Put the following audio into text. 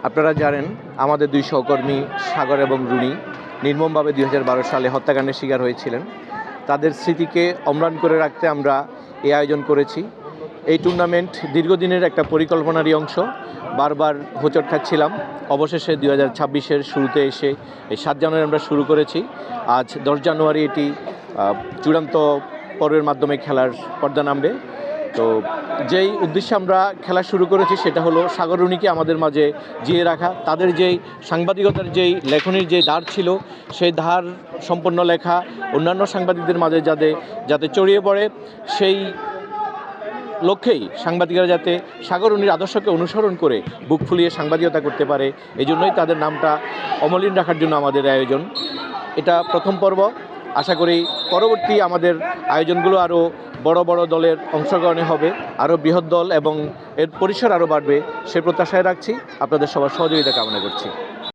আপনারা জানেন আমাদের দুই সহকর্মী সাগর এবং রুনি নির্মমভাবে 2012 সালে হত্যাকাণ্ডের শিকার হয়েছিলেন। তাদের স্মৃতিকে অম্লান করে রাখতে আমরা এই আয়োজন করেছি। এই টুর্নামেন্ট দীর্ঘদিনের একটা পরিকল্পনারই অংশ। বারবার হোঁচট খাচ্ছিলাম, অবশেষে 2026-এর শুরুতে এসে এই 7 জানুয়ারি আমরা শুরু করেছি। আজ 10 জানুয়ারি এটি চূড়ান্ত পর্বের মাধ্যমে খেলার পর্দা নামবে। তো যেই উদ্দেশ্যে আমরা খেলা শুরু করেছি সেটা হলো সাগর রুনিকে আমাদের মাঝে জিয়ে রাখা। তাদের যেই সাংবাদিকতার যেই লেখনির যে ধার ছিল সেই ধার সম্পন্ন লেখা অন্যান্য সাংবাদিকদের মাঝে যাতে ছড়িয়ে পড়ে, সেই লক্ষ্যেই সাংবাদিকরা যাতে সাগর রুনির আদর্শকে অনুসরণ করে বুক ফুলিয়ে সাংবাদিকতা করতে পারে, এই জন্যই তাদের নামটা অমলিন রাখার জন্য আমাদের আয়োজন। এটা প্রথম পর্ব। আশা করি পরবর্তী আমাদের আয়োজনগুলো আরও বড় বড় দলের অংশগ্রহণে হবে, আরও বৃহৎ দল এবং এর পরিসর আরও বাড়বে সে প্রত্যাশায় রাখছি। আপনাদের সবার সহযোগিতা কামনা করছি।